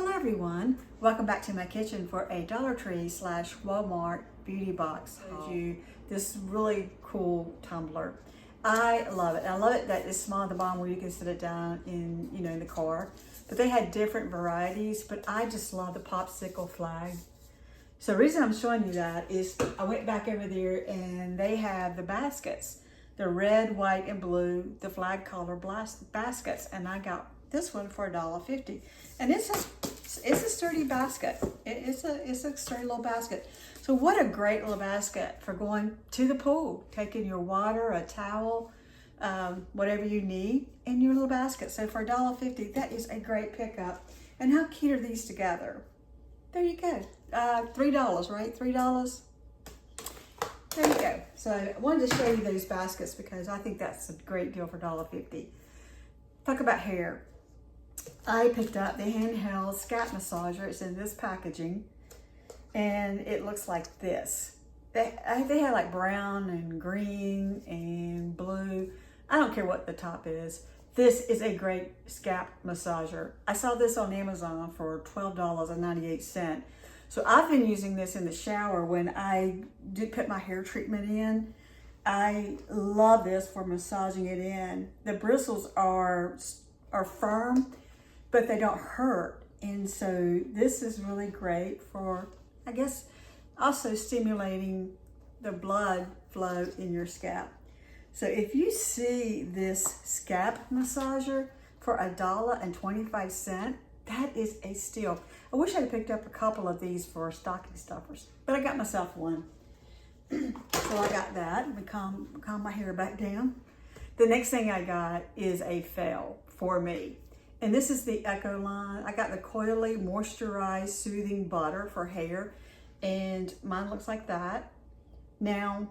Hello everyone, welcome back to my kitchen for a Dollar Tree / Walmart beauty box haul. This really cool tumbler. I love it. I love it that it's small at the bottom where you can sit it down in, in the car. But they had different varieties, but I just love the popsicle flag. So the reason I'm showing you that is I went back over there and they have the baskets. The red, white, and blue, the flag color baskets. And I got this one for $1.50. And it's a sturdy basket. It's a sturdy little basket. So what a great little basket for going to the pool, taking your water, a towel, whatever you need in your little basket. So for $1.50, that is a great pickup. And how cute are these together? There you go. $3, right? $3. There you go. So I wanted to show you those baskets because I think that's a great deal for $1.50. Talk about hair. I picked up the handheld scalp massager. It's in this packaging and it looks like this. They had like brown and green and blue. I don't care what the top is. This is a great scalp massager. I saw this on Amazon for $12.98. So I've been using this in the shower when I do put my hair treatment in. I love this for massaging it in. The bristles are firm, but they don't hurt. And so this is really great for, I guess, also stimulating the blood flow in your scalp. So if you see this scalp massager for $1.25, that is a steal. I wish I had picked up a couple of these for stocking stuffers, but I got myself one. So I got that. Let me calm my hair back down. The next thing I got is a fail for me. And this is the Echo line. I got the Coily Moisturized Soothing Butter for hair. And mine looks like that. Now,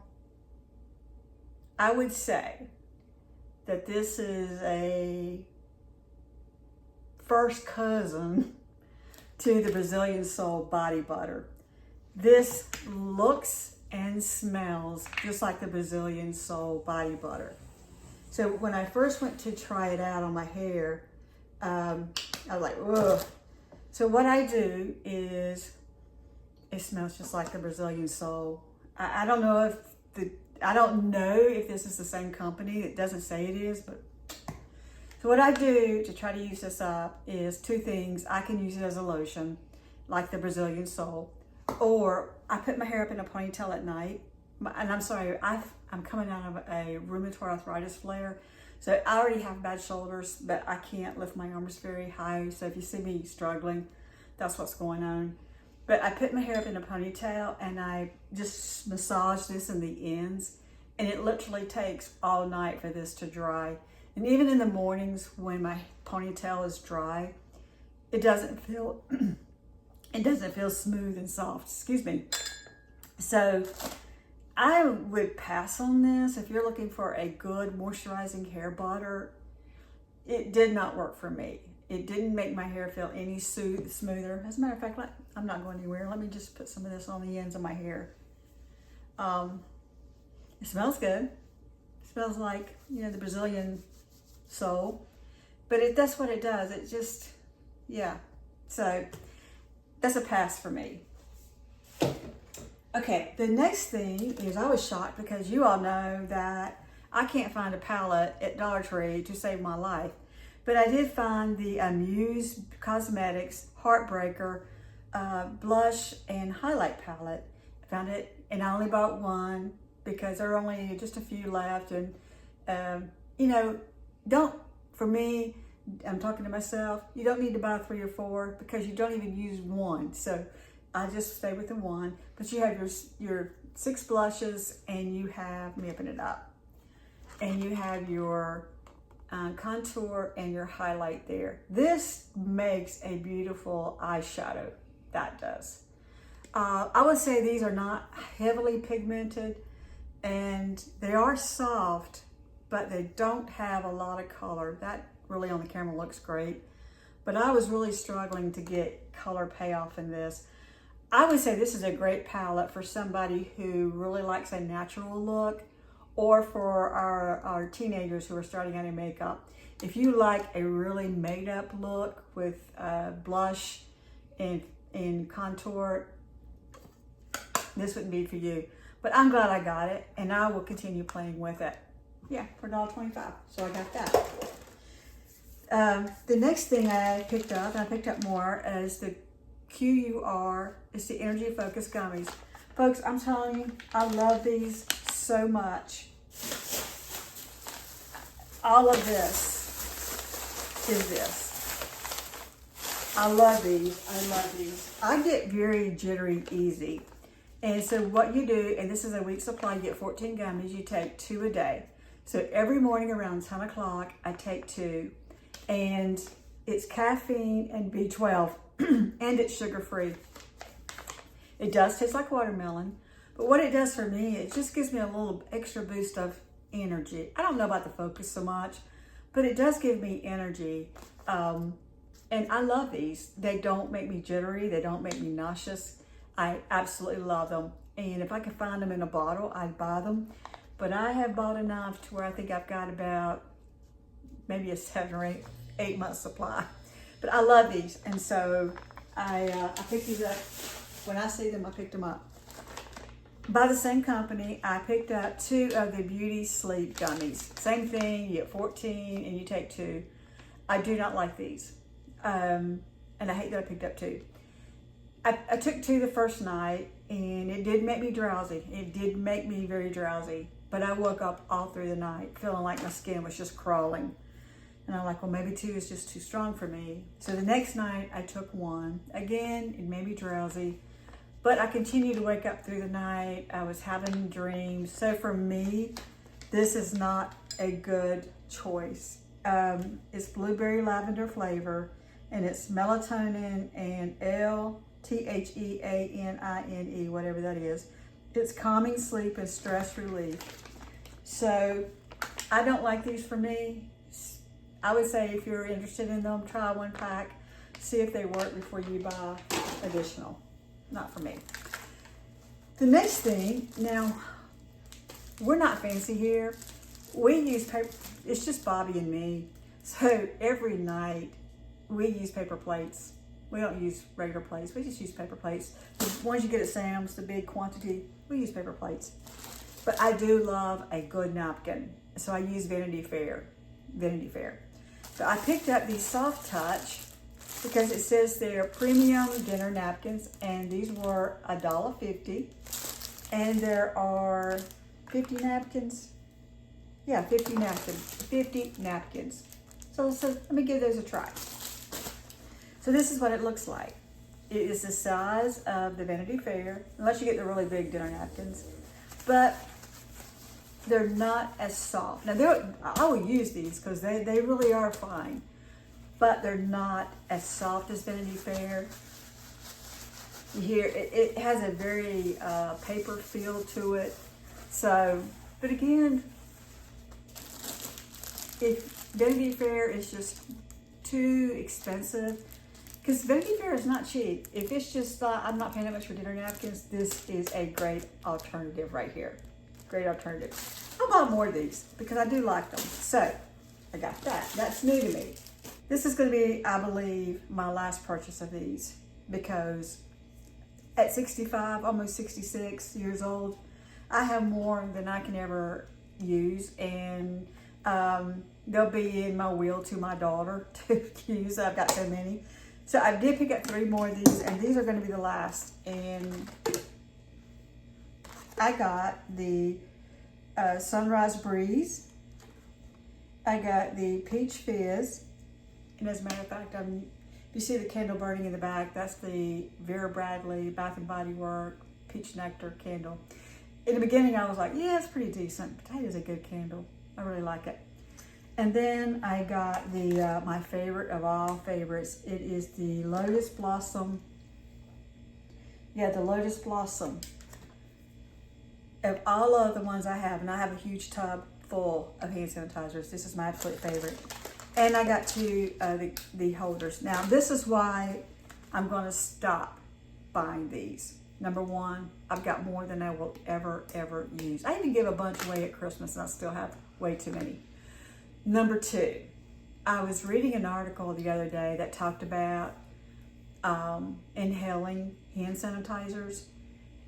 I would say that this is a first cousin to the Brazilian Soul Body Butter. This looks and smells just like the Brazilian Soul Body Butter. So when I first went to try it out on my hair, I was like, ugh. So what I do is, it smells just like the Brazilian Soul. I don't know if this is the same company. It doesn't say it is, but so what I do to try to use this up is two things. I can use it as a lotion, like the Brazilian Soul, or I put my hair up in a ponytail at night. And I'm sorry, I'm coming out of a rheumatoid arthritis flare. So I already have bad shoulders, but I can't lift my arms very high. So if you see me struggling, that's what's going on. But I put my hair up in a ponytail and I just massage this in the ends. And it literally takes all night for this to dry. And even in the mornings when my ponytail is dry, it doesn't feel smooth and soft. Excuse me. So I would pass on this. If you're looking for a good moisturizing hair butter, it did not work for me. It didn't make my hair feel any smoother. As a matter of fact, I'm not going anywhere. Let me just put some of this on the ends of my hair. It smells good. It smells like, the Brazilian Soul. But that's what it does. It just, yeah. So that's a pass for me. Okay, the next thing is I was shocked because you all know that I can't find a palette at Dollar Tree to save my life. But I did find the Muse Cosmetics Heartbreaker blush and highlight palette. I found it and I only bought one because there are only just a few left. And, for me, I'm talking to myself, you don't need to buy 3 or 4 because you don't even use one. So I just stay with the one, but you have your 6 blushes and you have, let me open it up, and you have your contour and your highlight there. This makes a beautiful eyeshadow, that does. I would say these are not heavily pigmented and they are soft, but they don't have a lot of color. That really on the camera looks great, but I was really struggling to get color payoff in this. I would say this is a great palette for somebody who really likes a natural look, or for our teenagers who are starting out in makeup. If you like a really made up look with blush in contour, this wouldn't be for you. But I'm glad I got it, and I will continue playing with it. Yeah, for $1.25. So I got that. The next thing I picked up, and I picked up more, is the QUR. It's the Energy Focus Gummies. Folks, I'm telling you, I love these so much. All of this is this. I love these. I love these. I get very jittery easy. And so what you do, and this is a week supply, you get 14 gummies, you take 2 a day. So every morning around 10 o'clock, I take 2. And it's caffeine and B12, and it's sugar-free. It does taste like watermelon, but what it does for me, it just gives me a little extra boost of energy. I don't know about the focus so much, but it does give me energy. And I love these. They don't make me jittery. They don't make me nauseous. I absolutely love them. And if I could find them in a bottle, I'd buy them. But I have bought enough to where I think I've got about maybe a 7 or 8 month supply. But I love these. And so I picked these up. When I see them, I picked them up. By the same company, I picked up 2 of the Beauty Sleep Gummies. Same thing, you get 14 and you take 2. I do not like these. And I hate that I picked up 2. I took 2 the first night, and it did make me drowsy. It did make me very drowsy. But I woke up all through the night feeling like my skin was just crawling. And I'm like, well, maybe 2 is just too strong for me. So the next night, I took 1. Again, it made me drowsy. But I continued to wake up through the night. I was having dreams. So for me, this is not a good choice. It's blueberry lavender flavor, and it's melatonin and L-T-H-E-A-N-I-N-E, whatever that is. It's calming sleep and stress relief. So I don't like these for me. I would say if you're interested in them, try 1 pack, see if they work before you buy additional. Not for me. The next thing, now, we're not fancy here. We use paper, it's just Bobby and me. So every night we use paper plates. We don't use regular plates, we just use paper plates. The ones you get at Sam's, the big quantity, we use paper plates. But I do love a good napkin. So I use Vanity Fair. So I picked up these Soft Touch because it says they're premium dinner napkins, and these were $1.50, and there are 50 napkins. Yeah, 50 napkins. So let me give those a try. So this is what it looks like. It is the size of the Vanity Fair, unless you get the really big dinner napkins, but they're not as soft. Now, I will use these because they really are fine, but they're not as soft as Vanity Fair. Here, it has a very paper feel to it. So, but again, if Vanity Fair is just too expensive, because Vanity Fair is not cheap. If it's just, I'm not paying that much for dinner napkins, this is a great alternative right here. Great alternative. I'll buy more of these because I do like them. So, I got that. That's new to me. This is going to be, I believe, my last purchase of these, because at 65, almost 66 years old, I have more than I can ever use, and they'll be in my will to my daughter to use. I've got so many. So I did pick up 3 more of these, and these are going to be the last. And I got the Sunrise Breeze. I got the Peach Fizz. And as a matter of fact, if you see the candle burning in the back, that's the Vera Bradley Bath & Body Works Peach Nectar candle. In the beginning, I was like, yeah, it's pretty decent. But that is a good candle. I really like it. And then I got the my favorite of all favorites. It is the Lotus Blossom. Yeah, the Lotus Blossom. Of all of the ones I have, and I have a huge tub full of hand sanitizers, this is my absolute favorite. And I got 2 the holders. Now, this is why I'm going to stop buying these. Number 1, I've got more than I will ever use. I even give a bunch away at Christmas, and I still have way too many. Number 2, I was reading an article the other day that talked about inhaling hand sanitizers.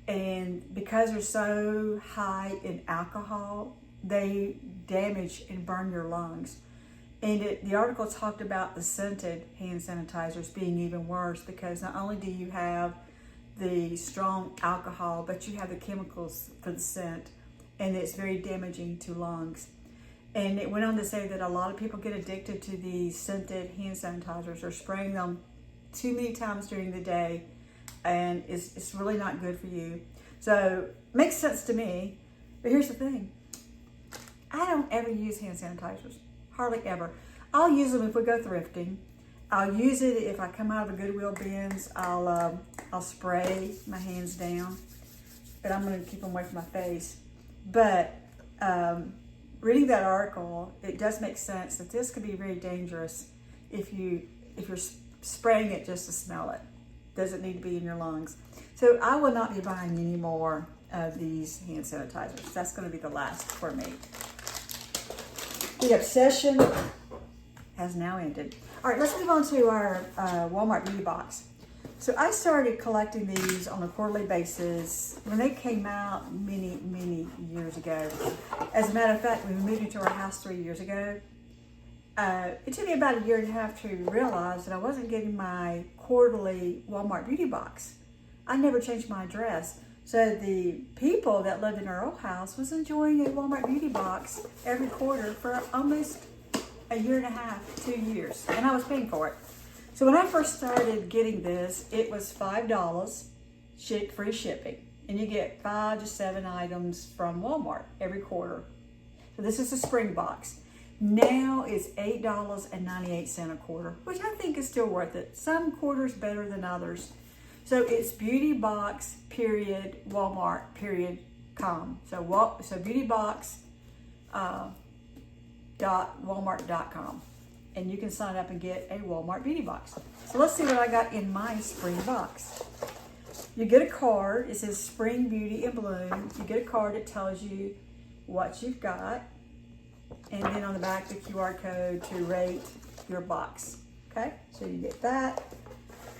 And because they're so high in alcohol, they damage and burn your lungs. And the article talked about the scented hand sanitizers being even worse, because not only do you have the strong alcohol, but you have the chemicals for the scent, and it's very damaging to lungs. And it went on to say that a lot of people get addicted to these scented hand sanitizers or spraying them too many times during the day, and it's really not good for you. So makes sense to me, but here's the thing. I don't ever use hand sanitizers, hardly ever. I'll use them if we go thrifting. I'll use it if I come out of a Goodwill bins. I'll spray my hands down, but I'm going to keep them away from my face. But reading that article, it does make sense that this could be very dangerous if you're spraying it just to smell it. Doesn't need to be in your lungs. So I will not be buying any more of these hand sanitizers. That's going to be the last for me. The obsession has now ended. All right, let's move on to our Walmart Beauty Box. So I started collecting these on a quarterly basis when they came out many, many years ago. As a matter of fact, when we moved into our house 3 years ago, it took me about a year and a half to realize that I wasn't getting my quarterly Walmart Beauty Box. I never changed my address. So the people that lived in our old house was enjoying a Walmart Beauty Box every quarter for almost a year and a half, 2 years, and I was paying for it. So when I first started getting this, it was $5 free shipping, and you get 5 to 7 items from Walmart every quarter. So this is a spring box. Now it's $8.98 a quarter, which I think is still worth it. Some quarters better than others. So it's beautybox period Walmart period com. So beautybox .walmart.com, and you can sign up and get a Walmart Beauty Box. So let's see what I got in my spring box. You get a card. It says Spring Beauty in Bloom. You get a card that tells you what you've got, and then on the back the QR code to rate your box. Okay, so you get that.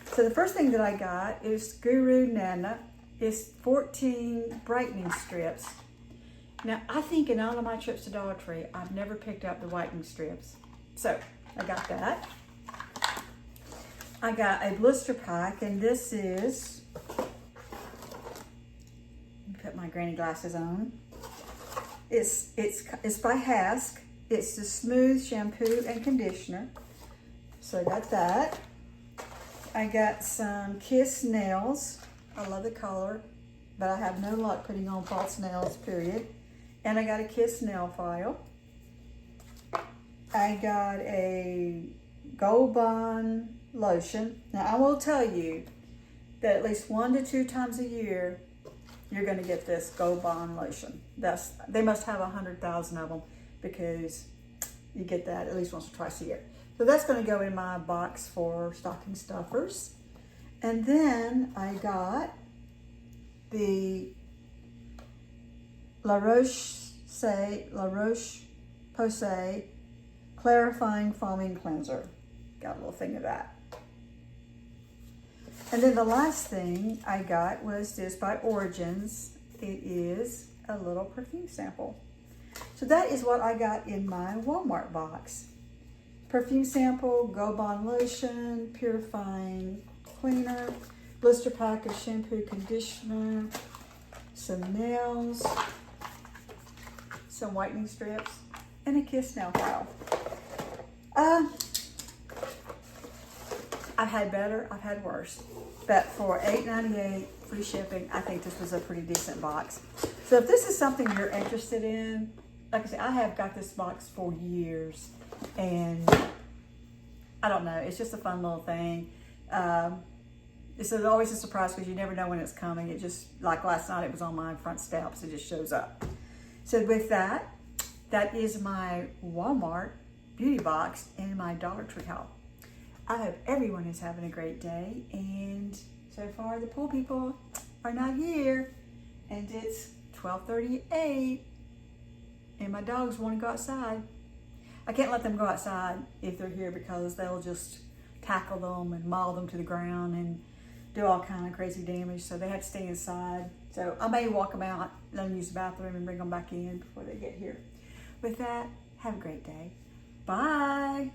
So the first thing that I got is Guru Nana. It's 14 brightening strips. Now, I think in all of my trips to Dollar Tree, I've never picked up the whitening strips. So, I got that. I got a blister pack, and this is, let me put my granny glasses on. It's by Hask. It's the Smooth Shampoo and Conditioner. So I got that. I got some Kiss nails. I love the color, but I have no luck putting on false nails, period. And I got a Kiss nail file. I got a Gold Bond lotion. Now I will tell you that at least 1 to 2 times a year, you're going to get this Gold Bond lotion. They must have 100,000 of them, because you get that at least once or twice a year. So that's going to go in my box for stocking stuffers. And then I got the La Roche-Posay Clarifying Foaming Cleanser. Got a little thing of that. And then the last thing I got was this by Origins. It is a little perfume sample. So that is what I got in my Walmart box. Perfume sample, Gold Bond lotion, purifying cleaner, blister pack of shampoo, conditioner, some nails, some whitening strips, and a Kiss nail file. I've had better, I've had worse. But for $8.98 free shipping, I think this was a pretty decent box. So if this is something you're interested in, like I said, I have got this box for years, and I don't know, it's just a fun little thing. It's always a surprise because you never know when it's coming. It just, like last night, it was on my front steps. It just shows up. So with that, that is my Walmart Beauty Box and my Dollar Tree haul. I hope everyone is having a great day, and so far the pool people are not here, and it's 12:38, and my dogs want to go outside. I can't let them go outside if they're here, because they'll just tackle them and maul them to the ground and do all kind of crazy damage. So they have to stay inside. So I may walk them out, let them use the bathroom, and bring them back in before they get here. With that, have a great day. Bye.